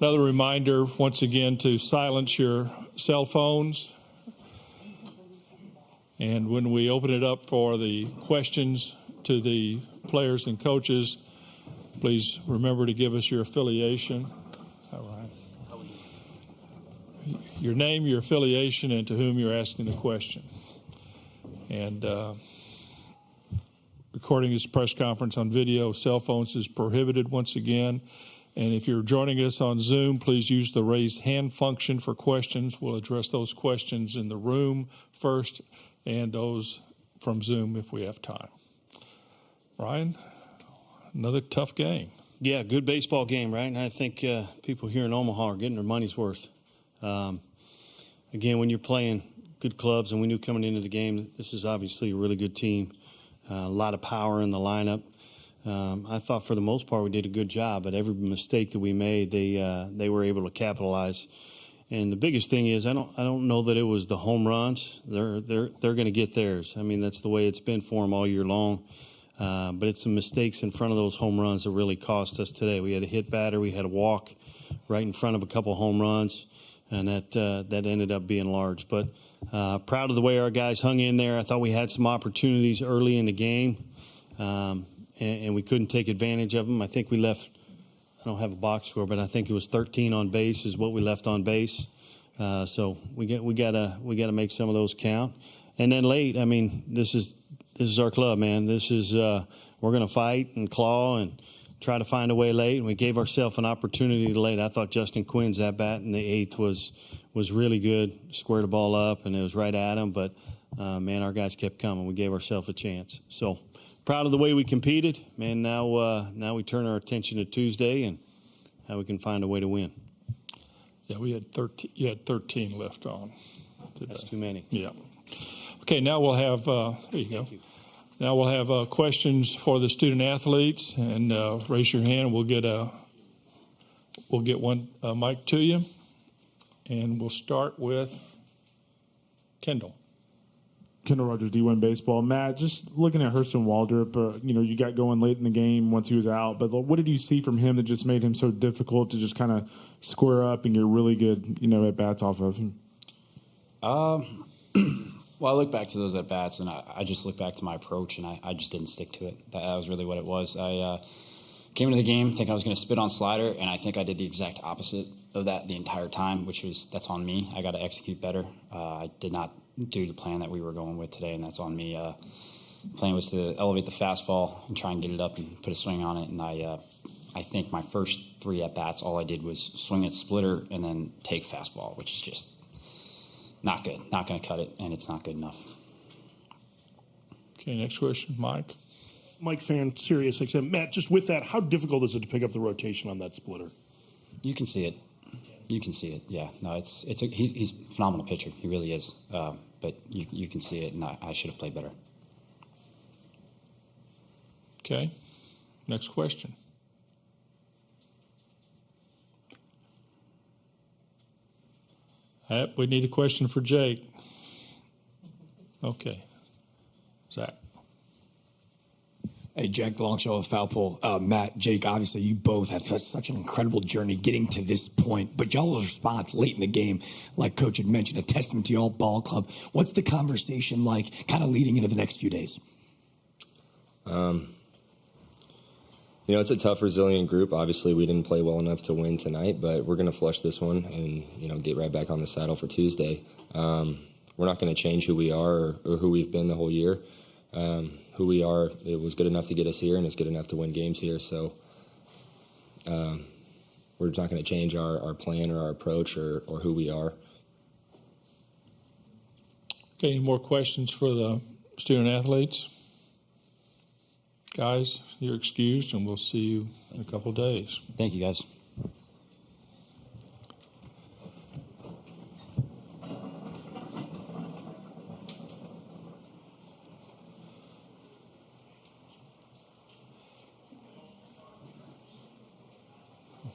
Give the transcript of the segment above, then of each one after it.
Another reminder, once again, to silence your cell phones. And when we open it up for the questions to the players and coaches, please remember to give us your affiliation. All right. Your name, your affiliation, and to whom you're asking the question. And recording this press conference on video, cell phones is prohibited once again. And if you're joining us on Zoom, please use the raised hand function for questions. We'll address those questions in the room first and those from Zoom if we have time. Ryan, another tough game. Yeah, good baseball game, right? And I think people here in Omaha are getting their money's worth. Again, when you're playing good clubs, and we knew coming into the game, this is obviously a really good team. A lot of power in the lineup. I thought for the most part we did a good job, but every mistake that we made, they were able to capitalize. And the biggest thing is I don't know that it was the home runs. They're going to get theirs. I mean, that's the way it's been for them all year long. But it's the mistakes in front of those home runs that really cost us today. We had a hit batter, we had a walk right in front of a couple home runs, and that ended up being large. But proud of the way our guys hung in there. I thought we had some opportunities early in the game, and we couldn't take advantage of them. I think we left, I don't have a box score, but I think it was 13 on base is what we left on base. So we gotta make some of those count. And then late, I mean, this is our club, man. This is we're gonna fight and claw and try to find a way late. And we gave ourselves an opportunity late. I thought Justin Quinn's at bat in the 8th was really good. Squared the ball up and it was right at him, but man, our guys kept coming. We gave ourselves a chance. So proud of the way we competed, man. Now we turn our attention to Tuesday and how we can find a way to win. Yeah, we had 13. You had 13 left on today. That's too many. Yeah. Okay, now we'll have. There you go. Now we'll have questions for the student athletes, and raise your hand. We'll get one mic to you, and we'll start with Kendall. Kendall Rogers, D1 Baseball. Matt, just looking at Hurston Waldrop, you got going late in the game once he was out, but what did you see from him that just made him so difficult to just kind of square up and get really good, at-bats off of him? Well, I look back to those at-bats, and I just look back to my approach, and I just didn't stick to it. That was really what it was. I came into the game thinking I was going to spit on slider, and I think I did the exact opposite of that the entire time, that's on me. I got to execute better. I did not do the plan that we were going with today, and that's on me. Plan was to elevate the fastball and try and get it up and put a swing on it, and I think my first 3 at-bats, all I did was swing at splitter and then take fastball, which is just not good. Not going to cut it, and it's not good enough. Okay, next question, Mike. Mike Fan, Sirius XM. Matt, just with that, how difficult is it to pick up the rotation on that splitter? You can see it. You can see it. Yeah. No, he's a phenomenal pitcher. He really is. But you can see it, and I should have played better. Okay. Next question. We need a question for Jake. Okay. Zach. Hey, Jack Longshaw of Foul Pole. Matt, Jake, obviously you both have such an incredible journey getting to this point, but y'all's response late in the game, like Coach had mentioned, a testament to y'all ball club. What's the conversation like kind of leading into the next few days? It's a tough, resilient group. Obviously, we didn't play well enough to win tonight, but we're going to flush this one and, get right back on the saddle for Tuesday. We're not going to change who we are or who we've been the whole year. Who we are, it was good enough to get us here, and it's good enough to win games here. So we're just not going to change our plan or our approach or who we are. Okay, any more questions for the student athletes? Guys, you're excused, and we'll see you in a couple of days. Thank you, guys.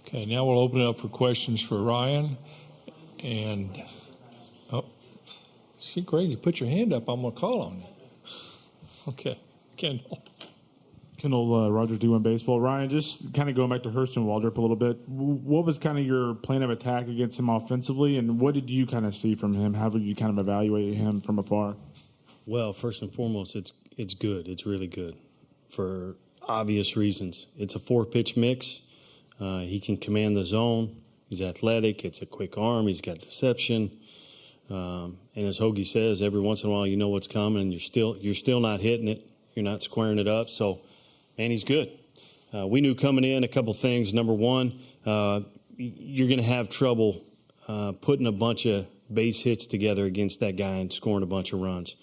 Okay, now we'll open it up for questions for Ryan. And, see, Grady, put your hand up. I'm going to call on you. Okay, Kendall. Kendall Rogers, D1 Baseball. Ryan, just kind of going back to Hurston Waldrop a little bit, what was kind of your plan of attack against him offensively, and what did you kind of see from him? How would you kind of evaluate him from afar? Well, first and foremost, it's good. It's really good for obvious reasons. It's a 4-pitch mix. He can command the zone. He's athletic. It's a quick arm. He's got deception. And as Hoagie says, every once in a while you know what's coming, and you're still not hitting it. You're not squaring it up. So, man, he's good. We knew coming in a couple things. Number one, you're going to have trouble putting a bunch of base hits together against that guy and scoring a bunch of runs.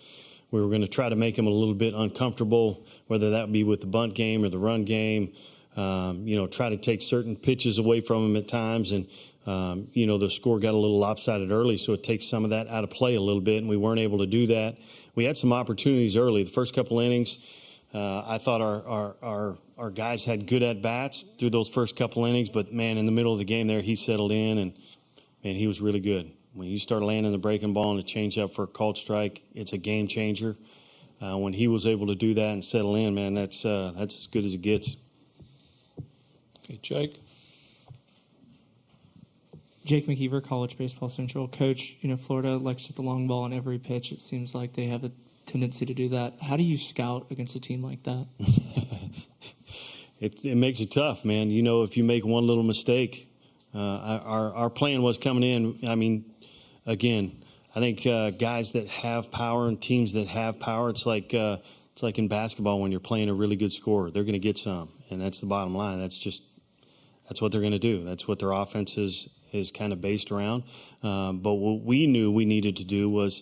We were going to try to make him a little bit uncomfortable, whether that be with the bunt game or the run game. Try to take certain pitches away from him at times. And, the score got a little lopsided early, so it takes some of that out of play a little bit, and we weren't able to do that. We had some opportunities early. The first couple innings, I thought our guys had good at-bats through those first couple innings, but, man, in the middle of the game there, he settled in, and, man, he was really good. When you start landing the breaking ball and the changeup for a called strike, it's a game changer. When he was able to do that and settle in, man, that's as good as it gets. Okay, Jake. Jake McKeever, College Baseball Central. Coach, Florida likes to hit the long ball on every pitch. It seems like they have a tendency to do that. How do you scout against a team like that? It makes it tough, man. If you make one little mistake, our plan was coming in. I mean, again, I think guys that have power and teams that have power, it's like in basketball when you're playing a really good scorer. They're going to get some, and that's the bottom line. That's what they're going to do. That's what their offense is kind of based around. But what we knew we needed to do was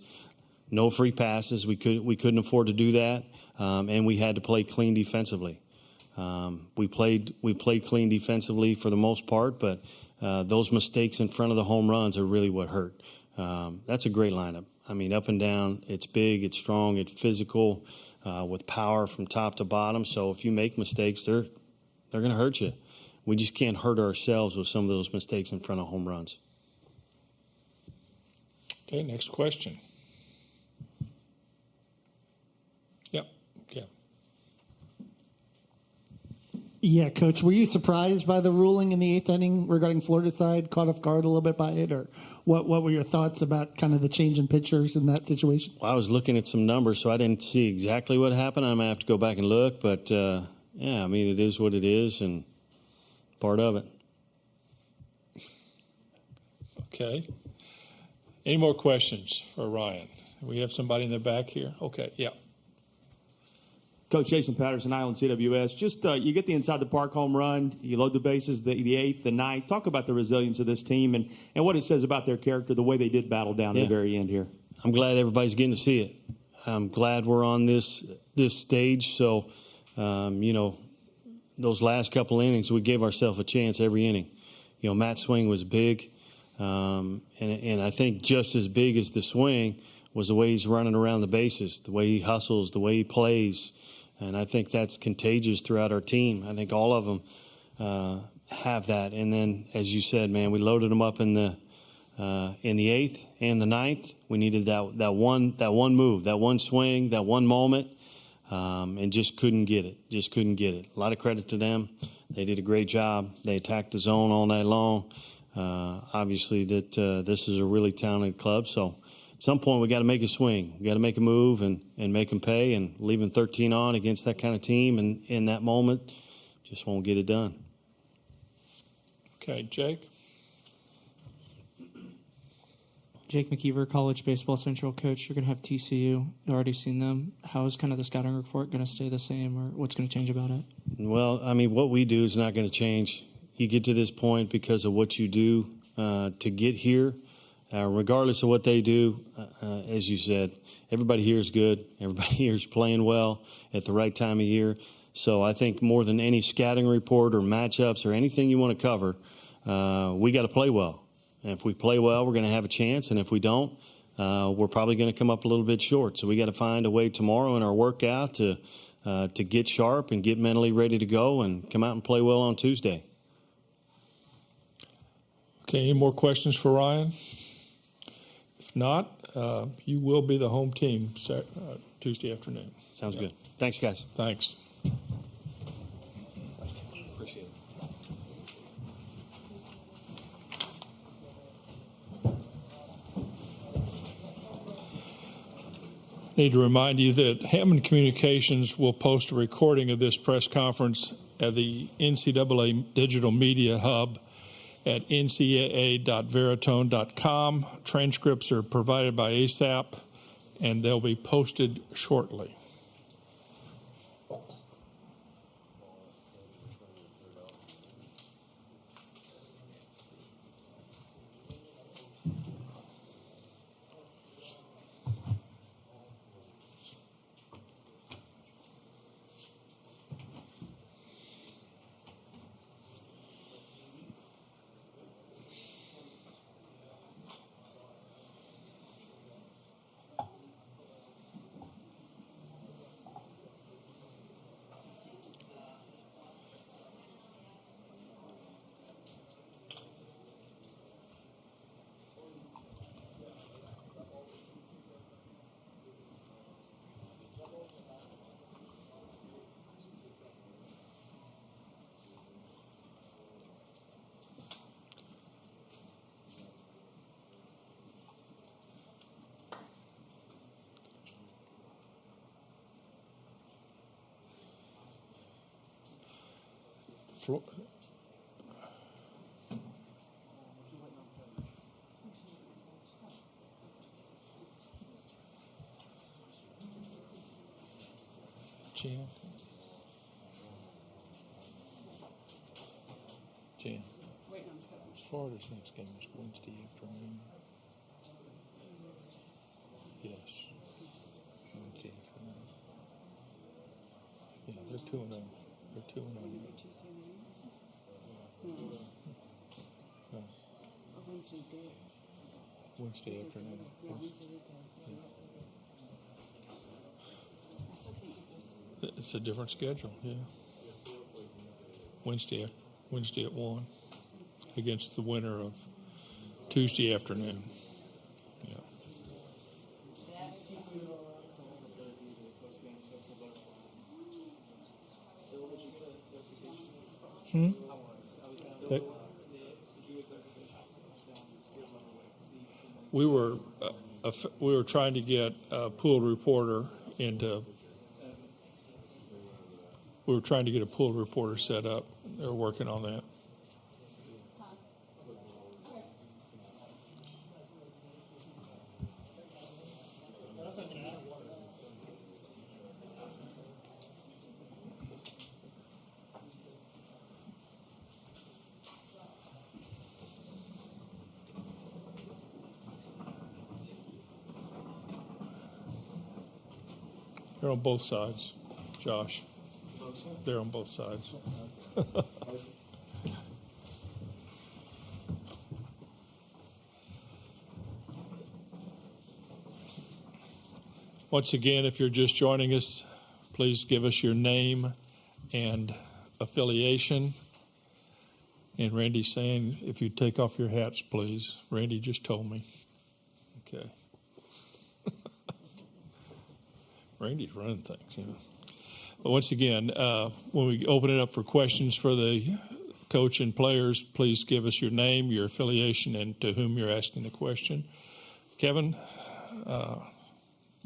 no free passes. We couldn't afford to do that, and we had to play clean defensively. We played clean defensively for the most part, but those mistakes in front of the home runs are really what hurt. That's a great lineup. I mean, up and down, it's big, it's strong, it's physical, with power from top to bottom. So if you make mistakes, they're going to hurt you. We just can't hurt ourselves with some of those mistakes in front of home runs. Okay, next question. Yep. Yeah. Yeah, Coach, were you surprised by the ruling in the 8th inning regarding Florida's side, caught off guard a little bit by it, or what were your thoughts about kind of the change in pitchers in that situation? Well, I was looking at some numbers, so I didn't see exactly what happened. I might have to go back and look, but, it is what it is, and part of it. Okay. Any more questions for Ryan? We have somebody in the back here. Okay, yeah. Coach Jason Patterson, Island CWS. Just you get the inside the park home run, you load the bases, the 8th, the 9th. Talk about the resilience of this team and what it says about their character, the way they did battle down at the very end here. I'm glad everybody's getting to see it. I'm glad we're on this stage. So, those last couple innings, we gave ourselves a chance every inning. Matt's swing was big, and I think just as big as the swing was the way he's running around the bases, the way he hustles, the way he plays. And I think that's contagious throughout our team. I think all of them have that. And then, as you said, man, we loaded them up in the 8th and the 9th. We needed that one move, that one swing, that one moment, and just couldn't get it. A lot of credit to them. They did a great job. They attacked the zone all night long. Obviously, this is a really talented club, so at some point we got to make a swing. We got to make a move and make them pay, and leaving 13 on against that kind of team and in that moment just won't get it done. Okay, Jake. Jake McKeever, College Baseball Central. Coach, you're going to have TCU. You've already seen them. How is kind of the scouting report going to stay the same, or what's going to change about it? Well, I mean, what we do is not going to change. You get to this point because of what you do to get here. Regardless of what they do, as you said, everybody here is good. Everybody here is playing well at the right time of year. So I think more than any scouting report or matchups or anything you want to cover, we got to play well. And if we play well, we're going to have a chance. And if we don't, we're probably going to come up a little bit short. So we got to find a way tomorrow in our workout to get sharp and get mentally ready to go and come out and play well on Tuesday. Okay, any more questions for Ryan? If not, you will be the home team Tuesday afternoon. Sounds good. Thanks, guys. Thanks. Need to remind you that Hammond Communications will post a recording of this press conference at the NCAA Digital Media Hub at ncaa.veritone.com. Transcripts are provided by ASAP, and they'll be posted shortly. Jan, Florida's next game is Wednesday afternoon. Yes. Wednesday afternoon. Yeah, they're 2-0. They're 2-0. No. Wednesday afternoon. It's a different schedule, yeah. Wednesday at 1 against the winner of Tuesday afternoon. Yeah. We were trying to get a pooled reporter into. We were trying to get a pooled reporter set up. They're working on that. They're on both sides, Josh. They're on both sides. Once again, if you're just joining us, please give us your name and affiliation. And Randy's saying, if you take off your hats, please. Randy just told me. Okay. Randy's running things, you know. But once again, when we open it up for questions for the coach and players, please give us your name, your affiliation, and to whom you're asking the question. Kevin,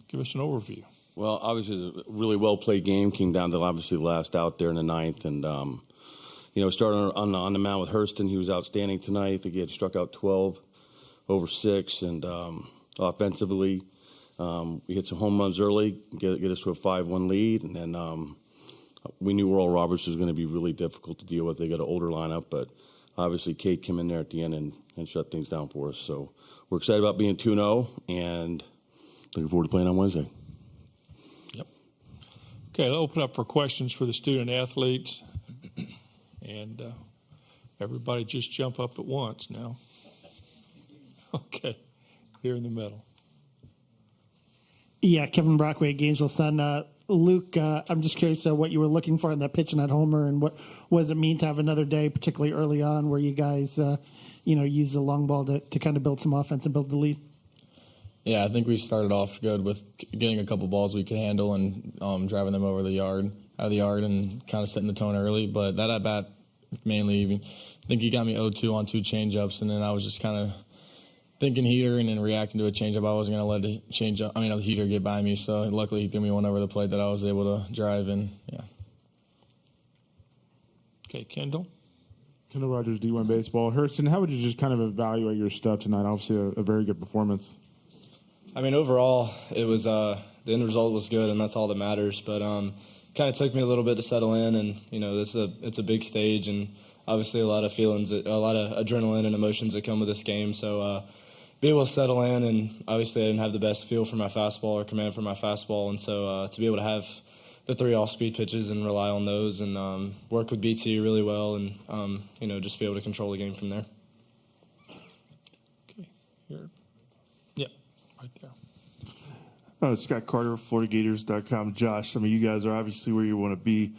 give us an overview. Well, obviously, it was a really well-played game. Came down to obviously the last out there in the ninth. And, starting on the mound with Hurston, he was outstanding tonight. I think he had struck out 12 over 6. And offensively, we hit some home runs early, get us to a 5-1 lead. And then we knew Earl Roberts was going to be really difficult to deal with. They got an older lineup, but obviously Kate came in there at the end and shut things down for us. So we're excited about being 2-0 and looking forward to playing on Wednesday. Yep. Okay, I'll open up for questions for the student athletes. And everybody just jump up at once now. Okay, here in the middle. Yeah, Kevin Brockway, Gainesville Sun. Luke, I'm just curious what you were looking for in that pitch and that homer, and what does it mean to have another day, particularly early on, where you guys, use the long ball to kind of build some offense and build the lead? Yeah, I think we started off good with getting a couple balls we could handle and driving them out of the yard, and kind of setting the tone early. But that at bat, mainly, I think he got me 0-2 on 2 changeups, and then I was just kind of thinking heater and then reacting to a changeup. I wasn't going to let the heater get by me. So luckily he threw me one over the plate that I was able to drive in. Yeah. Okay, Kendall. Kendall Rogers, D1 Baseball. Hurston, how would you just kind of evaluate your stuff tonight? Obviously a very good performance. I mean, overall, it was the end result was good, and that's all that matters. But kind of took me a little bit to settle in, and it's a big stage, and obviously a lot of feelings, a lot of adrenaline and emotions that come with this game. So be able to settle in, and obviously I didn't have the best feel for my fastball or command for my fastball, and so to be able to have the 3 off-speed pitches and rely on those and work with BT really well, and just be able to control the game from there. Okay, here. Yep, right there. Scott Carter, FloridaGators.com. Josh, I mean, you guys are obviously where you want to be.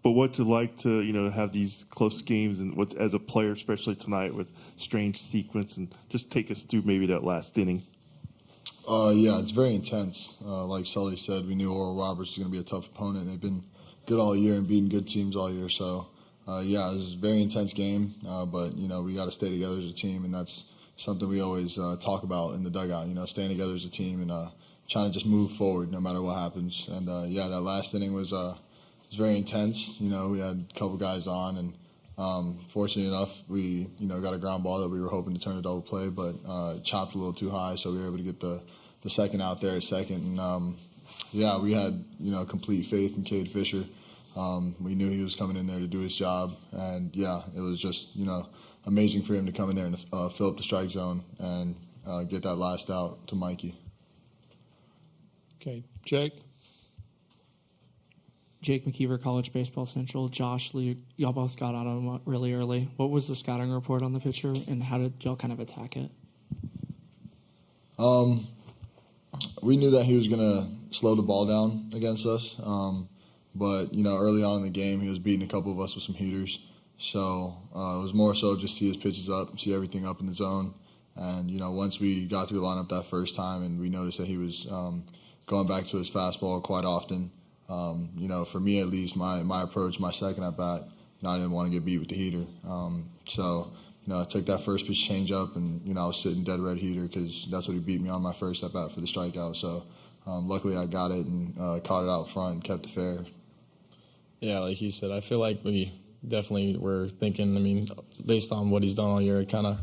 But what's it like to have these close games, and what's as a player, especially tonight with strange sequence, and just take us through maybe that last inning. Yeah, it's very intense. Like Sully said, we knew Oral Roberts was going to be a tough opponent. They've been good all year and beating good teams all year. So, yeah, it was a very intense game. But, we got to stay together as a team, and that's something we always talk about in the dugout, staying together as a team and trying to just move forward no matter what happens. And, yeah, that last inning was very intense. We had a couple guys on, and fortunately enough, we got a ground ball that we were hoping to turn a double play, but it chopped a little too high, so we were able to get the second out there at second. And yeah, we had complete faith in Cade Fisher. We knew he was coming in there to do his job, and yeah, it was just amazing for him to come in there and fill up the strike zone and get that last out to Mikey. Okay, Jake. Jake McKeever, College Baseball Central. Josh, Luke, y'all both got out of him really early. What was the scouting report on the pitcher, and how did y'all kind of attack it? We knew that he was going to slow the ball down against us, but early on in the game, he was beating a couple of us with some heaters. So it was more so just see his pitches up, see everything up in the zone, and once we got through the lineup that first time, and we noticed that he was going back to his fastball quite often. For me at least, my approach, my second at bat, I didn't want to get beat with the heater. So I took that first pitch change up, and I was sitting dead red heater because that's what he beat me on my first at bat for the strikeout. So luckily I got it and caught it out front and kept it fair. Yeah, like he said, I feel like we definitely were thinking. I mean, based on what he's done all year, it kind of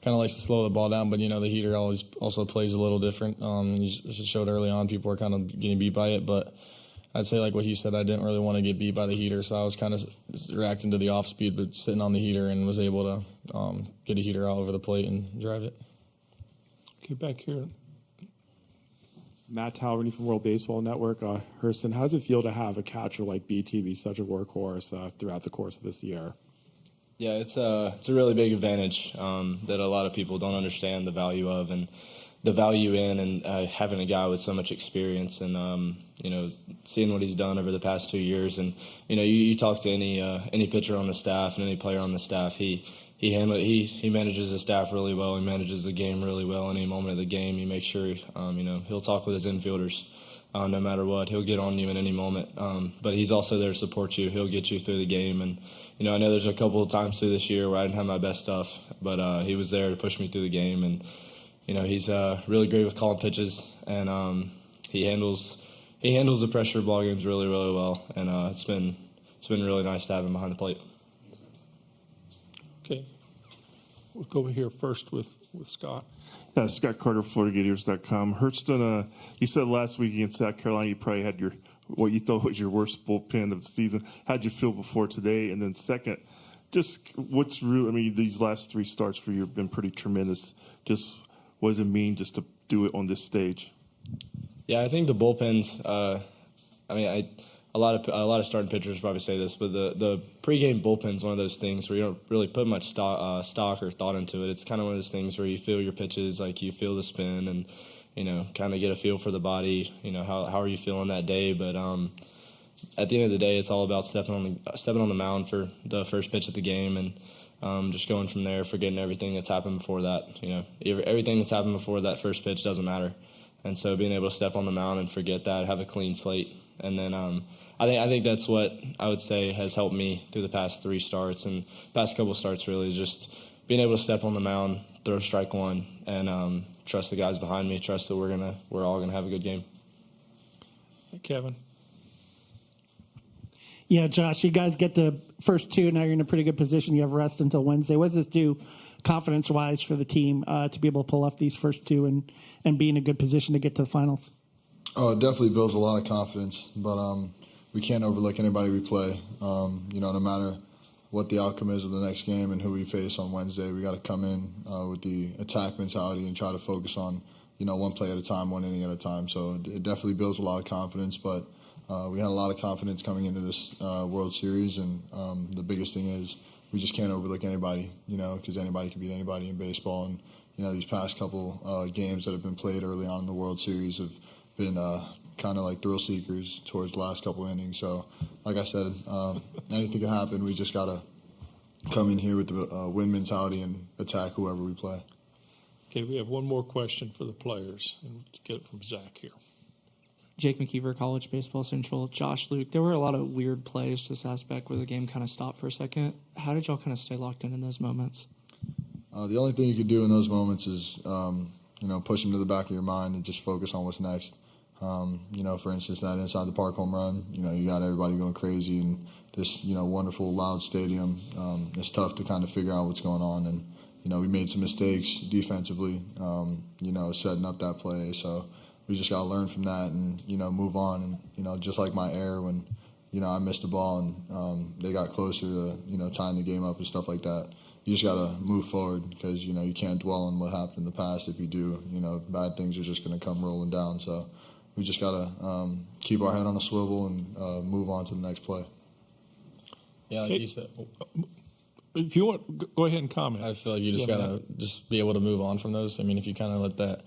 likes to slow the ball down. But the heater always also plays a little different. You showed early on people were kind of getting beat by it, but I'd say, like what he said, I didn't really want to get beat by the heater, so I was kind of reacting to the off-speed, but sitting on the heater and was able to get a heater out over the plate and drive it. Okay, back here. Matt Talverney from World Baseball Network. Hurston, how does it feel to have a catcher like BT be such a workhorse throughout the course of this year? Yeah, it's a really big advantage that a lot of people don't understand the value of, and the value in, and having a guy with so much experience, and seeing what he's done over the past 2 years. And you talk to any pitcher on the staff and any player on the staff, he manages the staff really well. He manages the game really well. Any moment of the game, he makes sure he'll talk with his infielders no matter what. He'll get on you in any moment, but he's also there to support you. He'll get you through the game. And I know there's a couple of times through this year where I didn't have my best stuff, but he was there to push me through the game. And he's really great with calling pitches, and he handles the pressure of ball games really, really well. And it's been really nice to have him behind the plate. Okay, we'll go over here first with Scott. Yeah, Scott Carter, FloridaGators.com. Hurston, you said last week against South Carolina you probably had what you thought was your worst bullpen of the season. How'd you feel before today? And then second, just what's real? I mean, these last 3 starts for you have been pretty tremendous. Just what does it mean just to do it on this stage? Yeah, I think the bullpens. A lot of starting pitchers probably say this, but the pregame bullpen's one of those things where you don't really put much stock or thought into it. It's kind of one of those things where you feel your pitches, like you feel the spin, and kind of get a feel for the body. How are you feeling that day? But at the end of the day, it's all about stepping on the mound for the first pitch of the game, and just going from there, forgetting everything that's happened before that. Everything that's happened before that first pitch doesn't matter. And so being able to step on the mound and forget that, have a clean slate. And then I think that's what I would say has helped me through the past 3 starts and past couple starts, really, just being able to step on the mound, throw strike one and trust the guys behind me. Trust that we're all gonna have a good game. Hey, Kevin. Yeah, Josh, you guys get the first two. Now you're in a pretty good position. You have rest until Wednesday. What does this do confidence-wise for the team to be able to pull off these first two and be in a good position to get to the finals? Oh, it definitely builds a lot of confidence, but we can't overlook anybody we play. No matter what the outcome is of the next game and who we face on Wednesday, we got to come in with the attack mentality and try to focus on, one play at a time, one inning at a time. So it definitely builds a lot of confidence, but we had a lot of confidence coming into this World Series, and the biggest thing is we just can't overlook anybody, because anybody can beat anybody in baseball. And, these past couple games that have been played early on in the World Series have been kind of like thrill seekers towards the last couple innings. So, like I said, anything can happen. We just got to come in here with the win mentality and attack whoever we play. Okay, we have one more question for the players, and we'll get it from Zach here. Jake McKeever, College Baseball Central. Josh, Luke, there were a lot of weird plays this aspect where the game kind of stopped for a second. How did y'all kind of stay locked in those moments? The only thing you can do in those moments is, push them to the back of your mind and just focus on what's next. For instance, that inside the park home run, you got everybody going crazy in this, wonderful, loud stadium. It's tough to kind of figure out what's going on. And, we made some mistakes defensively, setting up that play. So we just got to learn from that and, move on. And, just like my error when, I missed the ball and they got closer to, tying the game up and stuff like that. You just got to move forward because, you can't dwell on what happened in the past. If you do, bad things are just going to come rolling down. So we just got to keep our head on a swivel and move on to the next play. Yeah, like you said. If you want, go ahead and comment. I feel like you just got to just be able to move on from those. I mean, if you kind of let that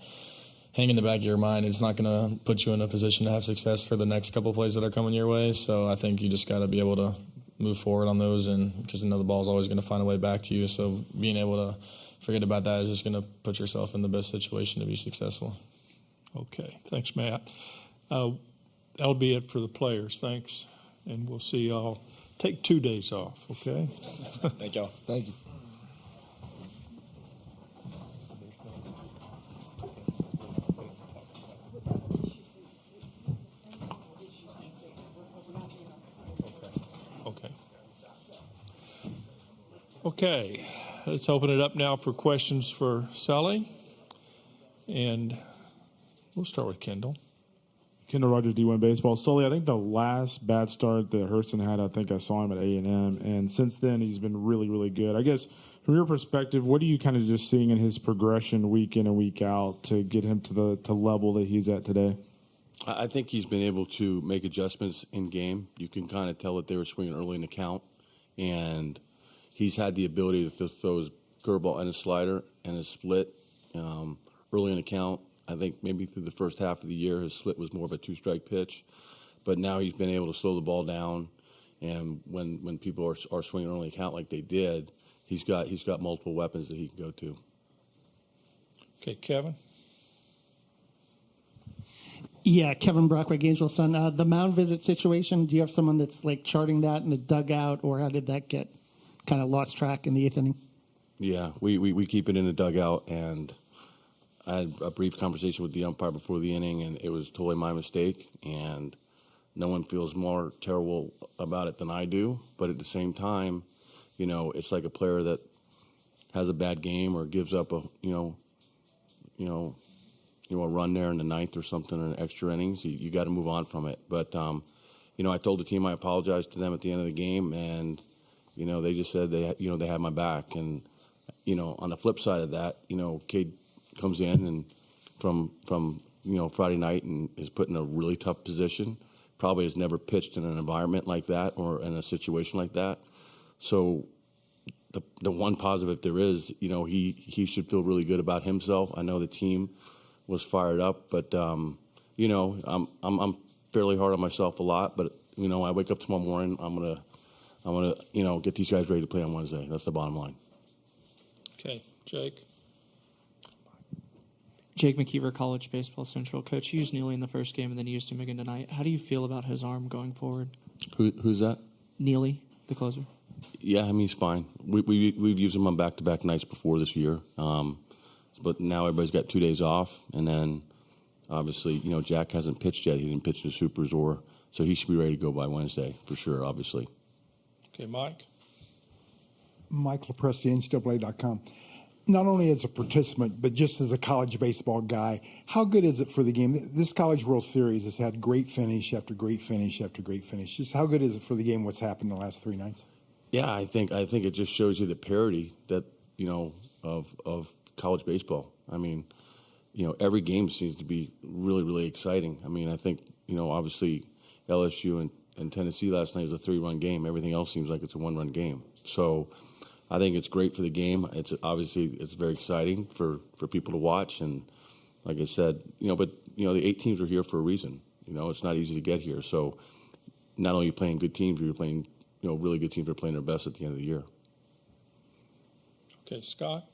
hang in the back of your mind, it's not going to put you in a position to have success for the next couple of plays that are coming your way. So I think you just got to be able to move forward on those, and because the ball's always going to find a way back to you. So being able to forget about that is just going to put yourself in the best situation to be successful. Okay. Thanks, Matt. That'll be it for the players. Thanks. And we'll see y'all. Take 2 days off, okay? Thank y'all. Thank you. Okay, let's open it up now for questions for Sully. And we'll start with Kendall. Kendall Rogers, D1 Baseball. Sully, I think the last bad start that Hurston had, I think I saw him at A&M, and since then he's been really, really good. I guess from your perspective, what are you kind of just seeing in his progression week in and week out to get him to the level that he's at today? I think he's been able to make adjustments in game. You can kind of tell that they were swinging early in the count, and he's had the ability to throw his curveball and his slider and his split early in the count. I think maybe through the first half of the year, his split was more of a two-strike pitch. But now he's been able to slow the ball down, and when people are swinging early in the count like they did, he's got multiple weapons that he can go to. Okay, Kevin? Yeah, Kevin Brockway, Gainesville Sun. The mound visit situation, do you have someone that's like charting that in the dugout, or how did that get kind of lost track in the eighth inning? Yeah, we keep it in the dugout, and I had a brief conversation with the umpire before the inning, and it was totally my mistake, and no one feels more terrible about it than I do. But at the same time, it's like a player that has a bad game or gives up a run there in the ninth or something in extra innings. You got to move on from it. But I told the team I apologized to them at the end of the game, and they just said they had my back. And on the flip side of that, Cade comes in and from Friday night and is put in a really tough position. Probably has never pitched in an environment like that or in a situation like that. So the one positive there is, he should feel really good about himself. I know the team was fired up, but I'm fairly hard on myself a lot. But I wake up tomorrow morning, I'm gonna get these guys ready to play on Wednesday. That's the bottom line. Okay, Jake. Jake McKeever, College Baseball Central. Coach, you used Neely in the first game and then you used him again tonight. How do you feel about his arm going forward? Who's that? Neely, the closer. Yeah, he's fine. We've used him on back-to-back nights before this year. but now everybody's got 2 days off, and then obviously, Jack hasn't pitched yet. He didn't pitch in the Supers, so he should be ready to go by Wednesday for sure, obviously. Okay, Mike. Mike LaPresti, NCAA.com. Not only as a participant, but just as a college baseball guy, how good is it for the game? This College World Series has had great finish after great finish after great finish. Just how good is it for the game? What's happened in the last 3 nights? Yeah, I think it just shows you the parity that of college baseball. I mean, every game seems to be really, really exciting. I mean, I think obviously LSU and Tennessee last night was a 3-run game. Everything else seems like it's a 1-run game. So I think it's great for the game. It's very exciting for people to watch. And like I said, but the 8 teams are here for a reason. It's not easy to get here. So not only are you playing good teams, you're playing really good teams are playing their best at the end of the year. Okay, Scott.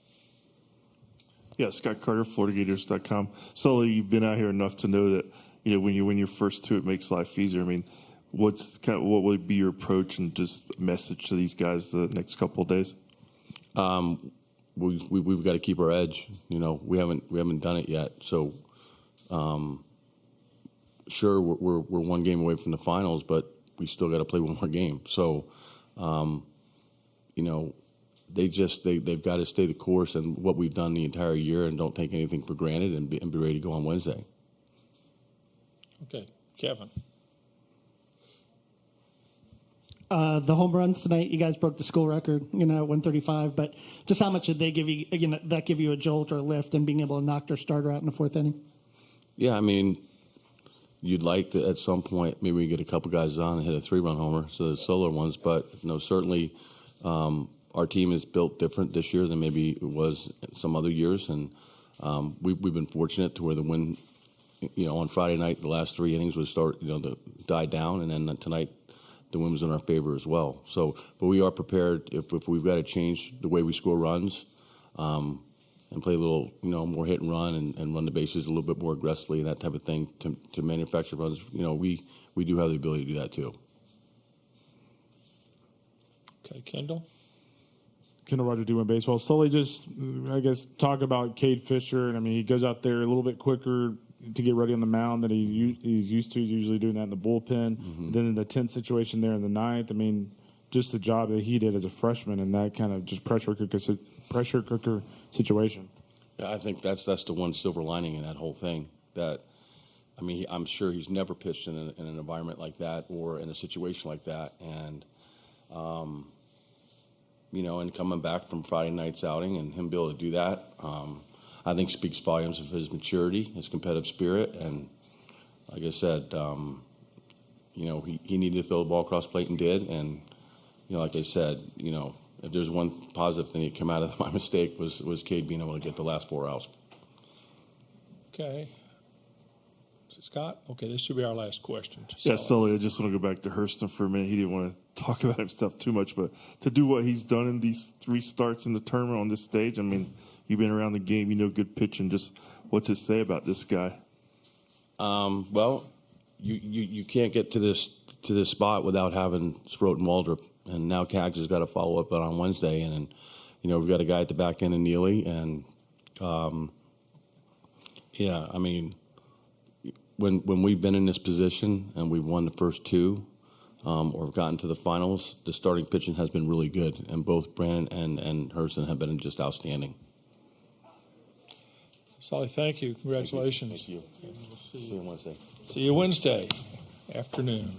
Yeah, Scott Carter, FloridaGators.com. Sully, you've been out here enough to know that when you win your first 2, it makes life easier. I mean, what would be your approach and just message to these guys the next couple of days? We've got to keep our edge. We haven't done it yet. So, sure, we're 1 game away from the finals, but we still got to play 1 more game. So, they've got to stay the course and what we've done the entire year, and don't take anything for granted, and be ready to go on Wednesday. Okay, Kevin. The home runs tonight, you guys broke the school record, at 135. But just how much did they give you? That give you a jolt or a lift in being able to knock their starter out in the 4th inning? Yeah, I mean, you'd like to at some point maybe we get a couple guys on and hit a 3-run homer, so the solo ones. But certainly our team is built different this year than maybe it was some other years, and we've been fortunate to where the win, on Friday night the last 3 innings would start, to die down, and then tonight the win was in our favor as well. So, but we are prepared if we've got to change the way we score runs, and play a little, more hit and run and run the bases a little bit more aggressively and that type of thing to manufacture runs. We do have the ability to do that too. Okay, Kendall. Kendall Rogers, D1 Baseball. Slowly just, I guess, talk about Cade Fisher. And, I mean, he goes out there a little bit quicker to get ready on the mound than he's used to. He's usually doing that in the bullpen. Mm-hmm. Then in the 10th situation there in the 9th, I mean, just the job that he did as a freshman and that kind of just pressure cooker situation. Yeah, I think that's the one silver lining in that whole thing. That, I mean, I'm sure he's never pitched in an environment like that or in a situation like that. And, and coming back from Friday night's outing and him be able to do that, I think speaks volumes of his maturity, his competitive spirit. And like I said, he needed to throw the ball across plate and did. And, like I said, if there's one positive thing that came out of my mistake was Cade being able to get the last 4 outs. Okay. Scott? Okay, this should be our last question. Yeah, Sully, I just want to go back to Hurston for a minute. He didn't want to talk about himself too much, but to do what he's done in these 3 starts in the tournament on this stage, I mean, you've been around the game, good pitching. Just what's it say about this guy? Well, you can't get to this spot without having Sproat and Waldrop, and now Cags has got to follow up on Wednesday, and we've got a guy at the back end of Neely, and yeah, I mean, when we've been in this position and we've won the first 2 or gotten to the finals, the starting pitching has been really good, and both Brandon and Hurston have been just outstanding. Solly, thank you. Congratulations. Thank you. We'll see you Wednesday. See you Wednesday afternoon.